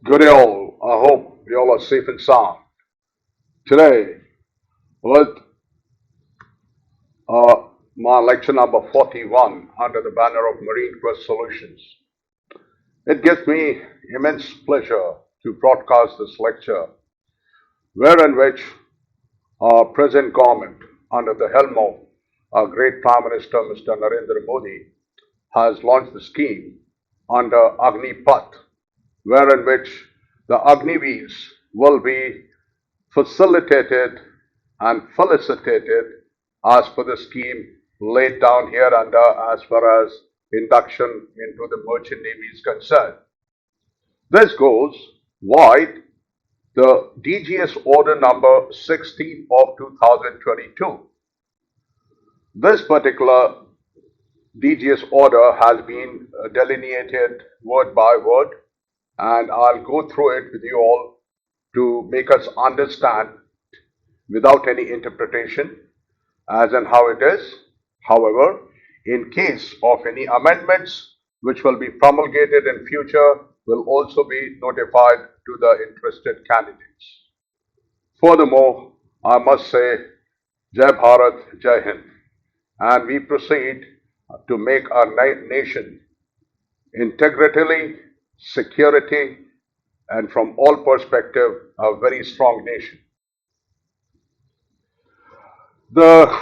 Good day all. I hope you all are safe and sound. Today, with uh, my lecture number 41 under the banner of Marine Quest Solutions, it gives me immense pleasure to broadcast this lecture, wherein which our present government, under the helm of our great Prime Minister Mr. Narendra Modi, has launched the scheme under Agnipath, wherein which the Agniveers will be facilitated and felicitated as per the scheme laid down here under as far as induction into the merchant navy is concerned. This goes wide the DGS order number 16 of 2022. This particular DGS order has been delineated word by word, and I'll go through it with you all to make us understand without any interpretation as and how it is. However, in case of any amendments which will be promulgated in future will also be notified to the interested candidates. Furthermore, I must say Jai Bharat, Jai Hind, and we proceed to make our nation integrity, security, and from all perspective a very strong nation. The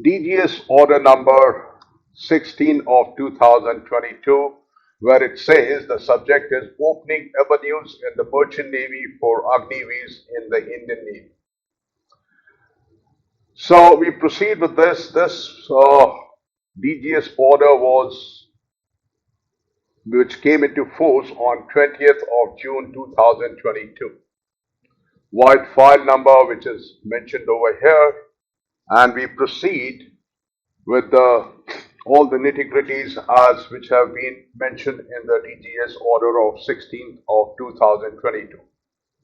DGS order number 16 of 2022, where it says the subject is opening avenues in the merchant navy for Agniveers in the Indian Navy. So we proceed with this. This DGS order was, which came into force on 20th of June 2022. White file number, which is mentioned over here, and we proceed with all the nitty-gritties as which have been mentioned in the DGS order of 16th of 2022.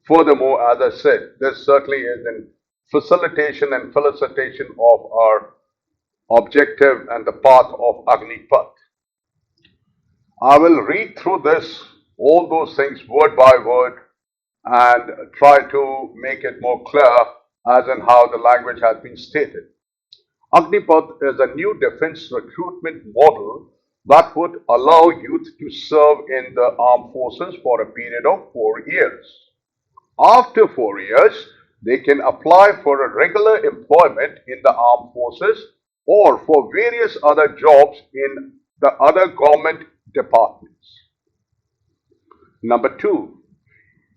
Furthermore, as I said, this certainly is in facilitation and felicitation of our objective and the path of Agnipath. I will read through this, all those things word by word, and try to make it more clear as in how the language has been stated. Agnipath is a new defense recruitment model that would allow youth to serve in the armed forces for a period of 4 years. After 4 years, they can apply for a regular employment in the armed forces or for various other jobs in the other government departments. Number two,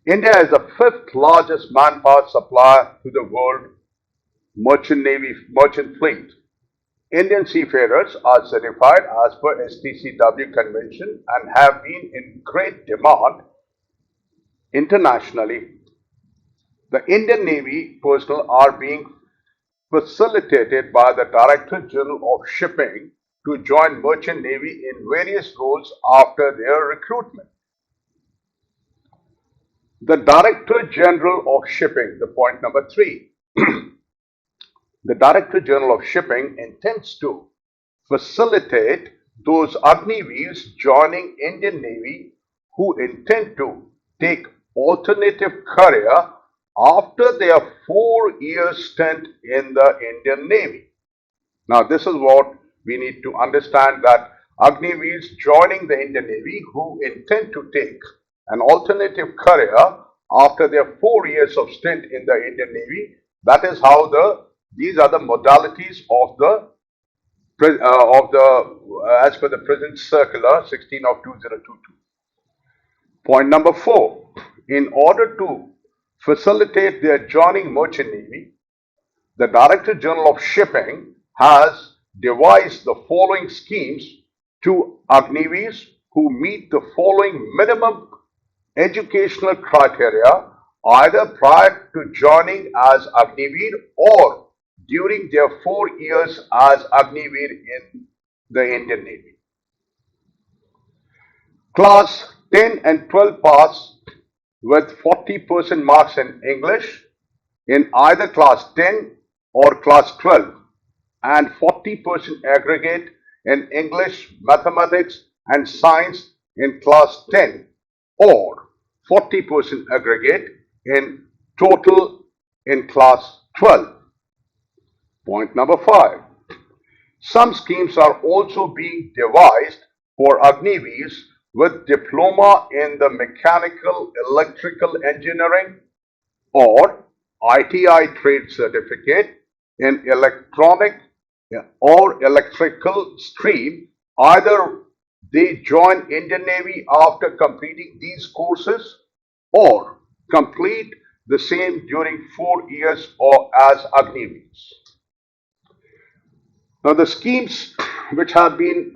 India is the fifth largest manpower supplier to the world merchant fleet. Indian seafarers are certified as per STCW convention and have been in great demand internationally. The Indian Navy personnel are being facilitated by the Director General of Shipping to join Merchant Navy in various roles after their recruitment. The Director General of Shipping, the point number three, the Director General of Shipping intends to facilitate those Agniveers joining Indian Navy who intend to take alternative career after their 4 year stint in the Indian Navy. Now, this is what we need to understand, that Agniveers joining the Indian Navy who intend to take an alternative career after their 4 years of stint in the Indian Navy. That is how these are the modalities of as per the present circular 16 of 2022. Point number four, in order to facilitate their joining merchant navy, the Director General of Shipping has devised the following schemes to Agniveers who meet the following minimum educational criteria either prior to joining as Agniveer or during their 4 years as Agniveer in the Indian Navy. Class 10 and 12 pass with 40% marks in English in either class 10 or class 12 and 40% aggregate in English, mathematics and science in class 10 or 40% aggregate in total in class 12. Point number 5. Some schemes are also being devised for Agniveers with diploma in the mechanical electrical engineering or ITI trade certificate in electronic or electrical stream. Either they join Indian Navy after completing these courses or complete the same during 4 years or as Agniveers. Now the schemes which have been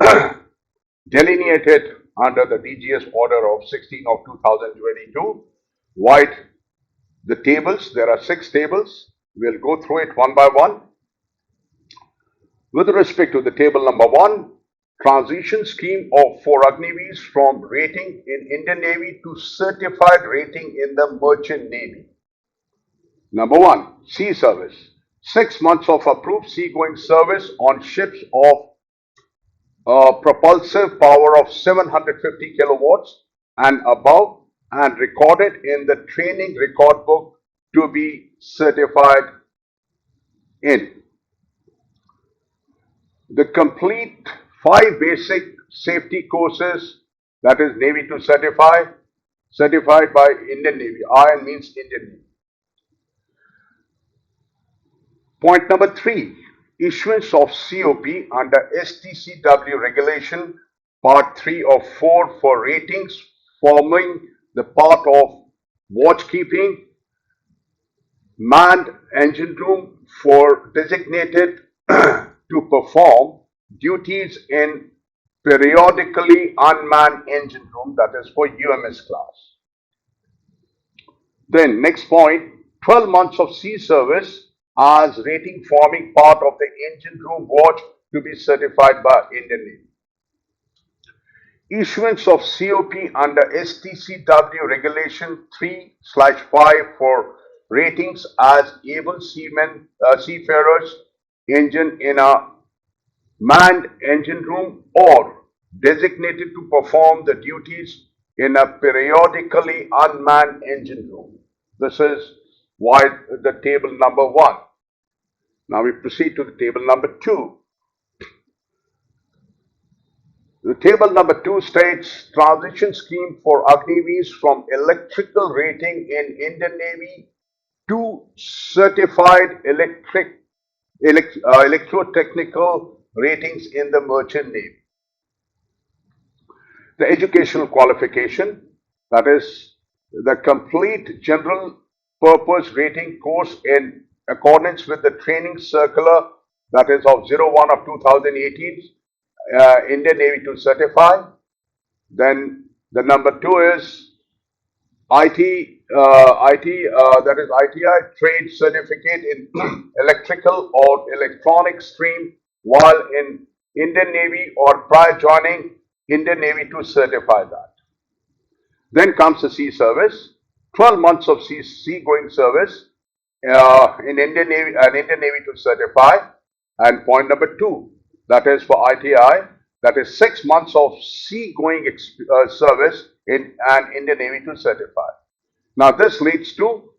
delineated under the DGS order of 16 of 2022, wide the tables, there are 6 tables. We'll go through it one by one. With respect to the table number 1, transition scheme for Agniveers from rating in Indian Navy to certified rating in the Merchant Navy. Number 1, sea service. 6 months of approved seagoing service on ships of propulsive power of 750 kilowatts and above and recorded in the training record book to be certified in. The complete 5 basic safety courses, that is Navy to certified by Indian Navy. IN means Indian Navy. Point number 3, issuance of COP under STCW regulation part 3 of 4 for ratings forming the part of watchkeeping, manned engine room for designated to perform duties in periodically unmanned engine room, that is for UMS class. Then next point, 12 months of sea service as rating forming part of the engine room watch to be certified by Indian Navy. Issuance of COP under STCW regulation 3/5 for ratings as able seafarers engine in a manned engine room or designated to perform the duties in a periodically unmanned engine room. This is why the table number 1. Now we proceed to the table number 2. The table number 2 states transition scheme for Agniveers from electrical rating in Indian Navy to certified electrotechnical ratings in the Merchant Navy. The educational qualification, that is the complete general purpose rating course in accordance with the training circular, that is of 01 of 2018, Indian Navy to certify. Then the number 2 is that is ITI trade certificate in electrical or electronic stream while in Indian Navy or prior joining Indian Navy to certify that. Then comes the sea service, 12 months of sea-going service in Indian Navy to certify. And point number 2, that is for ITI, that is 6 months of sea-going service in an Indian Navy to certify. Now this leads to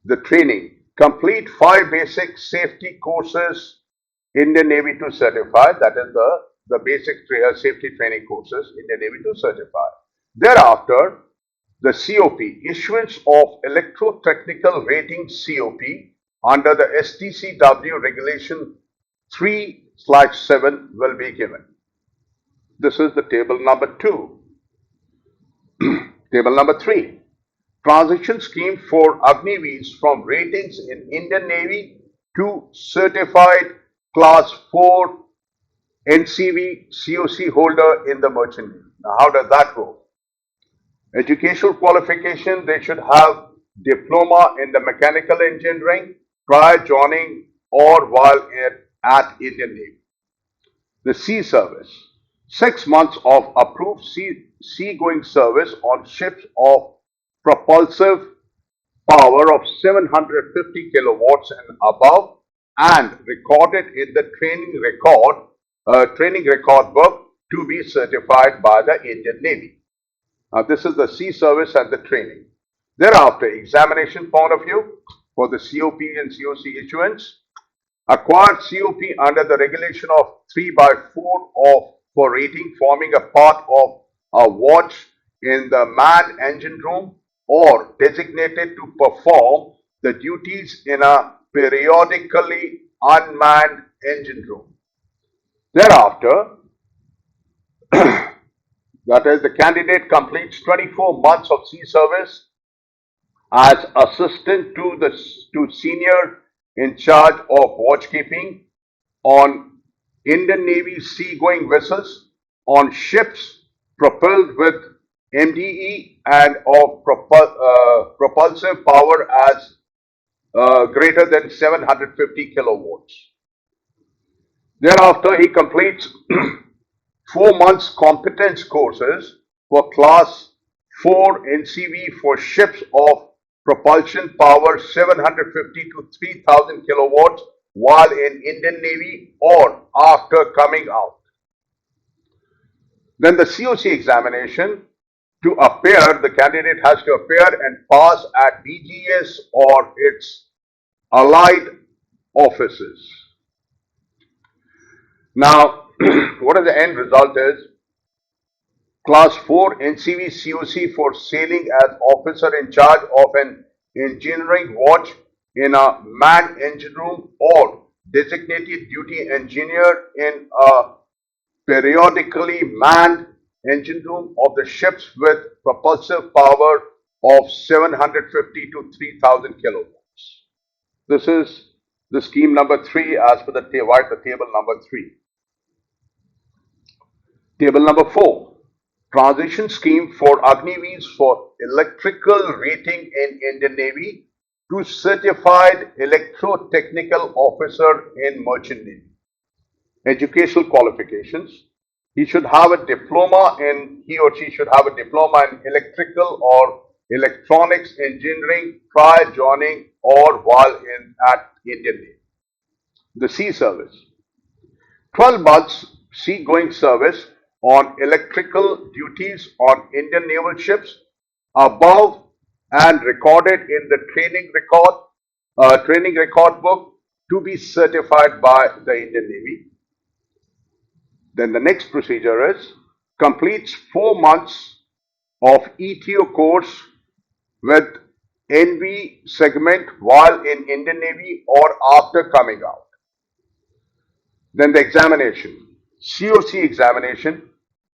the training. Complete 5 basic safety courses Indian Navy to certify, that is the basic safety training courses Indian Navy to certify. Thereafter, the COP, issuance of electrotechnical rating COP under the STCW regulation 3/7 will be given. This is the table number 2. Table number 3. Transition scheme for Agniveers from ratings in Indian Navy to certified class 4 NCV COC holder in the Merchant Navy. Now how does that go? Educational qualification, they should have diploma in the mechanical engineering prior joining or while at Indian Navy. The sea service, 6 months of approved seagoing service on ships of propulsive power of 750 kilowatts and above and recorded in the training record book to be certified by the Indian Navy. This is the sea service and the training. Thereafter, examination point of view for the COP and COC issuance. Acquired COP under the regulation of 3 by 4 of for rating forming a part of a watch in the manned engine room or designated to perform the duties in a periodically unmanned engine room. Thereafter, that is, the candidate completes 24 months of sea service as assistant to senior in charge of watchkeeping on Indian Navy seagoing vessels, on ships propelled with MDE and of propulsive power as greater than 750 kilowatts. Thereafter, he completes 4 months competence courses for Class 4 NCV for ships of propulsion power 750 to 3000 kilowatts while in Indian Navy or after coming out. Then the COC examination, to appear, the candidate has to appear and pass at DGS or its allied offices. Now, what is the end result is Class 4 NCV COC for sailing as officer in charge of an engineering watch in a manned engine room or designated duty engineer in a periodically manned engine room of the ships with propulsive power of 750 to 3000 kilowatts. This is the scheme number 3 as per the table number 3. Table number 4. Transition scheme for Agniveers for electrical rating in Indian Navy to certified electrotechnical officer in Merchant Navy. Educational qualifications. He or she should have a diploma in electrical or electronics engineering prior joining or while at Indian Navy. The sea service. 12 months seagoing service on electrical duties on Indian naval ships above and recorded in the training record book to be certified by the Indian Navy. Then the next procedure is completes 4 months of ETO course with NV segment while in Indian Navy or after coming out. Then the examination, COC examination,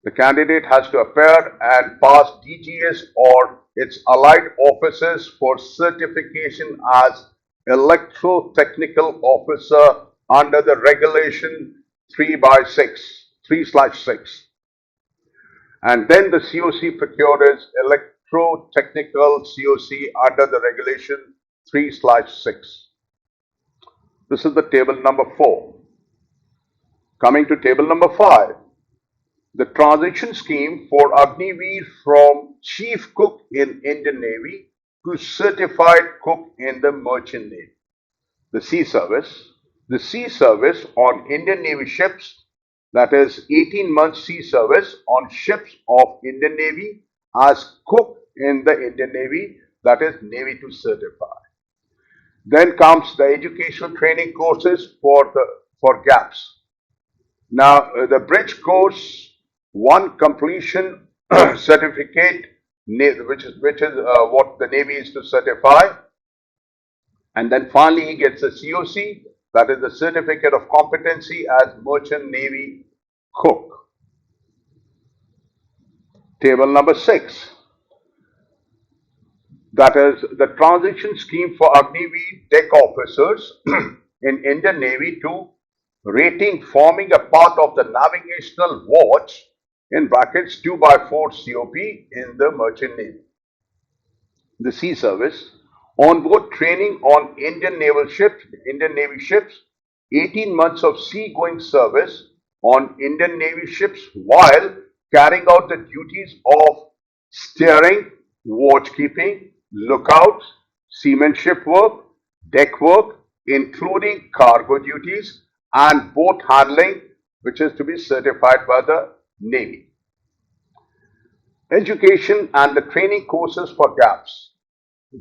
the candidate has to appear and pass DGS or its allied offices for certification as electrotechnical officer under the regulation 3/6. And then the COC procured is electrotechnical COC under the regulation 3/6. This is the table number 4. Coming to table number 5, the transition scheme for Agniveers from chief cook in Indian Navy to certified cook in the Merchant Navy. The sea service. The sea service on Indian Navy ships, that is 18 months sea service on ships of Indian Navy as cook in the Indian Navy, that is Navy to certify. Then comes the educational training courses for gaps. Now, the bridge course 1 completion certificate, which is what the Navy is to certify, and then finally he gets a COC, that is the certificate of competency as Merchant Navy cook. Table number 6. That is the transition scheme for Agniveer deck officers in Indian Navy to rating forming a part of the navigational watch in brackets 2/4 COP in the Merchant Navy. The sea service, on-board training on Indian Navy ships, 18 months of seagoing service on Indian Navy ships while carrying out the duties of steering, watchkeeping, lookouts, seamanship work, deck work, including cargo duties, and boat handling, which is to be certified by the Navy. education and the training courses for gaps.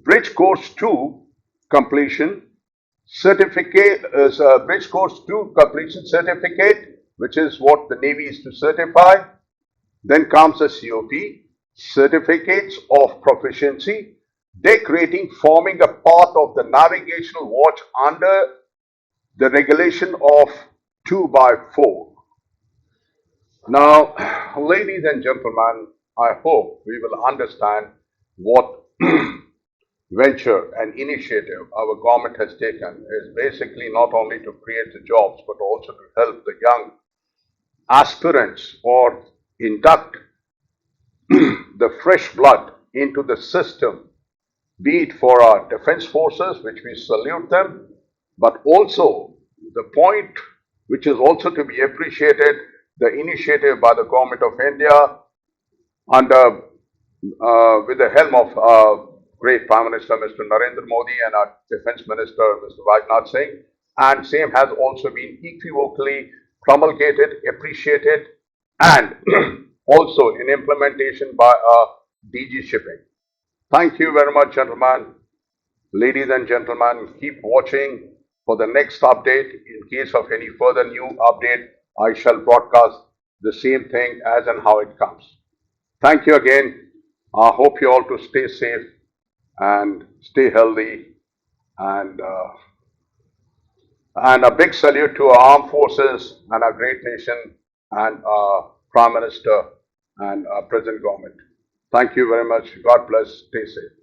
Bridge Course 2 completion certificate is a Bridge Course 2 completion certificate, which is what the Navy is to certify. Then comes a COP, certificates of proficiency, deck rating forming a part of the navigational watch under the regulation of 2 by 4. Now, ladies and gentlemen, I hope we will understand what venture and initiative our government has taken is basically not only to create the jobs but also to help the young aspirants or induct the fresh blood into the system, be it for our defense forces, which we salute them, but also the point which is also to be appreciated, the initiative by the government of India under with the helm of great Prime Minister Mr. Narendra Modi and our Defense Minister Mr. Rajnath Singh, and same has also been equivocally promulgated, appreciated, and also in implementation by DG Shipping. Thank you very much, gentlemen. Ladies and gentlemen, keep watching for the next update. In case of any further new update, I shall broadcast the same thing as and how it comes. Thank you again. I hope you all to stay safe and stay healthy. And and a big salute to our armed forces and our great nation and our Prime Minister and our present government. Thank you very much. God bless. Stay safe.